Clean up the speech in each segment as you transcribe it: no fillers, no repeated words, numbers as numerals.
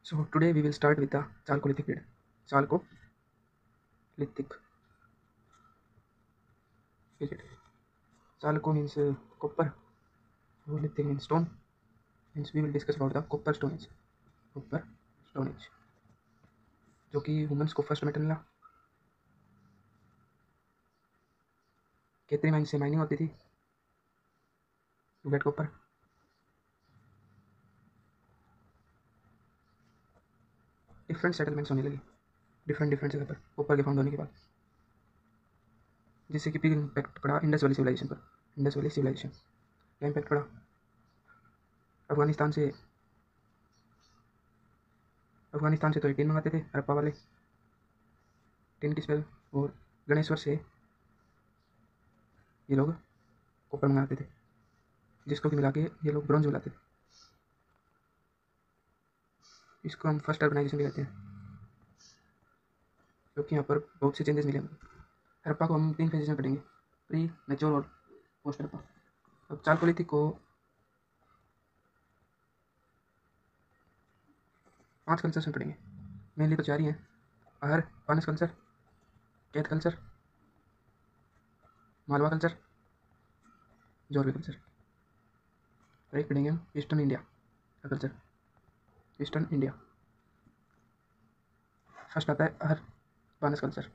So today we will start with the Chalcolithic period. Chalcolithic period. Chalco means copper. Lithic means stone. Means we will discuss about the copper stone age. Copper stone age. जो कि humans को first metal मिला। केतरी mine से mining होती थी to get copper. Different settlements होने लगी डिफरेंट जगह पर कॉपर के फाउंड होने के बाद, जिससे कि बिग इम्पैक्ट पड़ा इंडस वैली सिविलाइजेशन पर। इंडस वैली सिविलाइजेशन क्या इम्पैक्ट पड़ा? अफगानिस्तान से तो ये टिन मंगाते थे हड़प्पा वाले, टिन की स्पेल, और गणेश्वर से ये लोग कॉपर मंगाते थे, जिसको कि मिला के ये लोग ब्रॉन्ज मिलाते थे। इसको हम फर्स्ट अर्बनाइजेशन भी कहते हैं, क्योंकि यहाँ पर बहुत से चेंजेस मिले हमको। हड़प्पा को हम 3 फेजेस में पढ़ेंगे, प्री, मैच्योर और पोस्ट हड़प्पा। अब चालकोलिथिक को 5 कल्चर्स में पढ़ेंगे। मेनली तो 4 ही हैं, Ahar, Banas culture, Kayatha culture, Malwa culture, Jorwe culture. और एक पढ़ेंगे हम ईस्टर्न इंडिया का कल्चर। ईस्टर्न इंडिया फर्स्ट आता है अहर बानस कल्चर,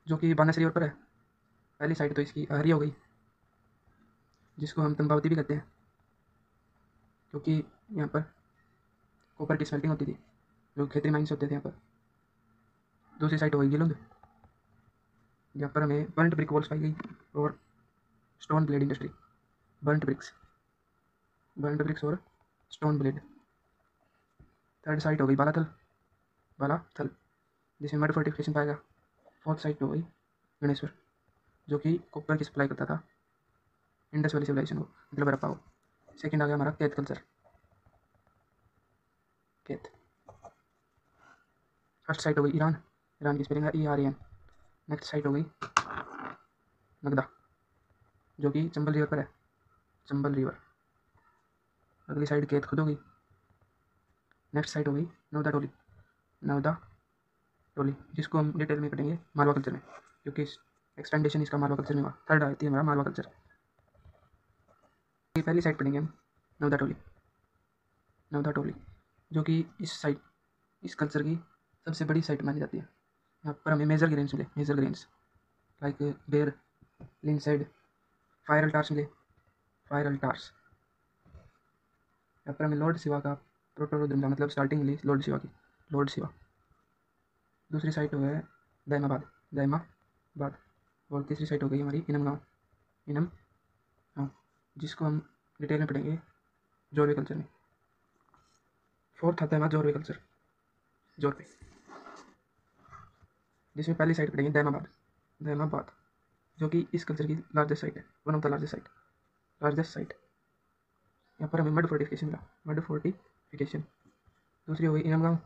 जो कि बानस रिवर पर है। पहली साइड तो इसकी अहर ही हो गई, जिसको हम तंबावती भी कहते हैं, क्योंकि यहाँ पर कॉपर की स्मेल्टिंग होती थी, जो खेतरी माइंस होते थे यहाँ पर। दूसरी साइड हो गई गिलुंद, जहाँ पर हमें बर्न्ट ब्रिक वॉल्स पाई गई और stone blade industry. Burnt bricks और स्टोन ब्लेड। थर्ड साइट हो गई बालाथल, जिसमें मड फोर्टिफिकेशन पाएगा। फोर्थ साइट हो गई गणेश्वर, जो कि कॉपर की सप्लाई करता था इंडस वैली सिविलाइजेशन को, मतलब हड़प्पा को। सेकंड आ गया हमारा Kayatha culture. Kayatha first site हो गई ईरान की स्पेलिंग है ERAN। नेक्स्ट साइट हो गई नगदा, जो कि चंबल रिवर पर है, चंबल रिवर। अगली साइड कैथ खुद हो गई। नेक्स्ट साइट हो गई नवदा टोली, जिसको हम डिटेल में पढ़ेंगे मालवा कल्चर में, क्योंकि एक्सपेंडेशन इसका मालवा कल्चर में हुआ। थर्ड आती है हमारा मालवा कल्चर। पहली साइट पढ़ेंगे हम नवदा टोली, जो कि इस कल्चर की सबसे बड़ी साइट मानी जाती है। यहाँ पर हमें मेजर ग्रेन्स लाइक बेर, लिंसाइड, फायर अल्टार्स मिले। यहाँ पर हमें लॉर्ड शिवा का प्रोटोरुद्र मिला, मतलब स्टार्टिंग मिली लॉर्ड शिवा। दूसरी साइट हो गया दैमाबाद। और तीसरी साइट हो गई हमारी इनम गाँव, जिसको हम डिटेल में पढ़ेंगे जॉर्वे कल्चर में। फोर्थ आता है हमारा जॉर्वे, जिसमें पहली साइट पढ़ेंगे दैमाबाद, जो कि इस कल्चर की लार्जेस्ट साइट है, one of the largest site. यहाँ पर हमें मड फोर्टिफिकेशन। दूसरी हो गई इनम गाँव,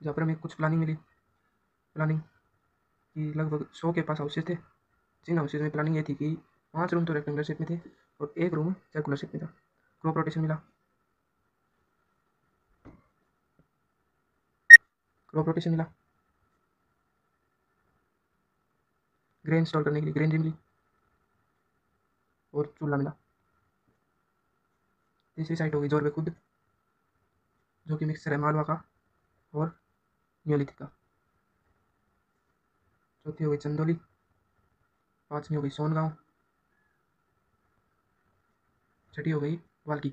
जहाँ पर हमें कुछ प्लानिंग की लगभग 100 के पास हाउसेज थे, जिन हाउसेज में प्लानिंग ये थी कि 5 रूम तो रेक्टेंगुलर शेप में थे और 1 रूम सर्कुलर शेप में था। क्रॉप रोटेशन मिला, ग्रेन स्टोर करने के लिए ग्रेनरी मिली, और चूल्हा मिला। तीसरी साइट हो गई जॉर्वे खुद, जो कि मिक्सचर है मालवा का और नियोलिथिक का। चौथी हो गई चंदोली, पाँचवीं हो गई सोनगांव, छठी हो गई वाल्की,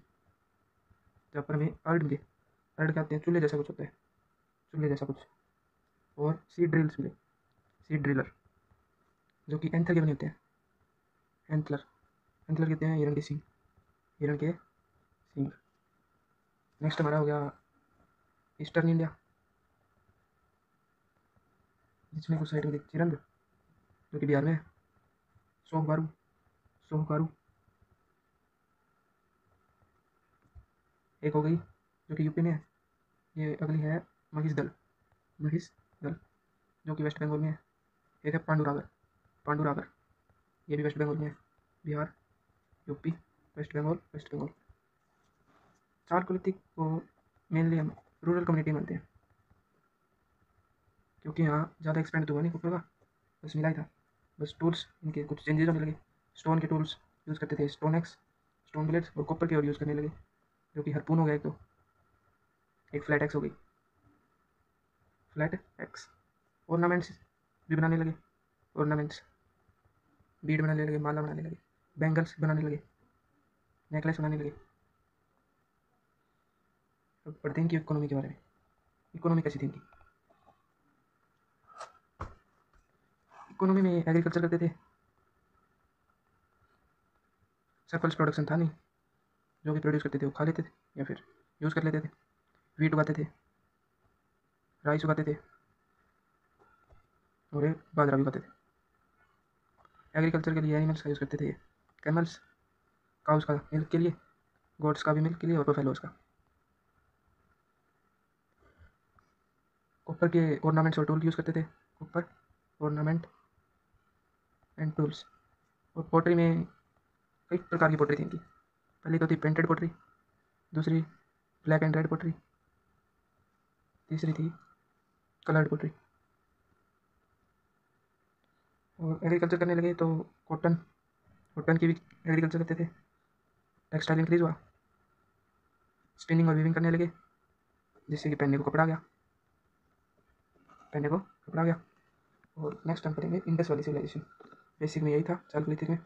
जहाँ पर हमें अर्ड मिले। अर्ड कहते हैं चूल्हे जैसा कुछ होता है, और सीड ड्रिलर, जो कि एंथर के बने होते हैं। एंथलर कहते हैं हिरण के सींग। नेक्स्ट हमारा हो गया ईस्टर्न इंडिया, जिसमें कुछ साइड में चिरंद, जो कि बिहार में है। सोहकारू एक हो गई, जो कि यूपी में है। ये अगली है महिषदल, जो कि वेस्ट बंगाल में है। एक है पांडुरागर, ये भी वेस्ट बंगाल में है। Bihar, UP, west Bengal. Chalcolithic को मेनली हम रूरल कम्युनिटी मानते हैं, क्योंकि यहाँ ज़्यादा एक्सपेंड तो हुआ नहीं कॉपर का, बस मिला ही था। बस टूल्स इनके कुछ चेंजेस होने लगे, स्टोन के टूल्स यूज़ करते थे, स्टोन एक्स, स्टोन ब्लेड्स, और कॉपर के और यूज़ करने लगे, जो कि हार्पून हो गया एक फ्लैट एक्स हो गई, फ्लैट एक्स। ऑर्नामेंट्स भी बनाने लगे, ऑर्नामेंट्स, बीड बनाने लगे, माला बनाने लगे, बैंगल्स बनाने लगे, नेकलेस बनाने लगे। अब पढ़ते हैं कि इकोनॉमी के बारे में, इकोनॉमी कैसी थी इनकी। इकोनॉमी में एग्रीकल्चर करते थे, सरप्लस प्रोडक्शन था नहीं, जो भी प्रोड्यूस करते थे वो खा लेते थे या फिर यूज़ कर लेते थे। वीट उगाते थे, राइस उगाते थे, और बाजरा भी उगाते थे। एग्रीकल्चर के लिए एनिमल्स का यूज़ करते थे, कैमल्स, काउस का मिल्क के लिए, गोट्स का भी मिल्क के लिए, और बफेलोस का। कॉपर के ऑर्नामेंट्स और टूल यूज़ करते थे, कॉपर ऑर्नामेंट एंड टूल्स। और पोट्री में कई प्रकार की पोट्री थी इनकी। पहली तो थी पेंटेड पोट्री, दूसरी ब्लैक एंड रेड पोट्री, तीसरी थी कलर्ड पोट्री। और एग्रीकल्चर करने लगे तो कॉटन, कॉटन की भी एग्रीकल्चर करते थे, टेक्सटाइल इंक्रीज हुआ, स्पिनिंग और वीविंग करने लगे, जिससे कि पहनने को कपड़ा आ गया, पहनने को कपड़ा आ गया। और नेक्स्ट हम पढ़ेंगे इंडस वैली सिविलाइजेशन। बेसिक में यही था चालकोलिथिक में।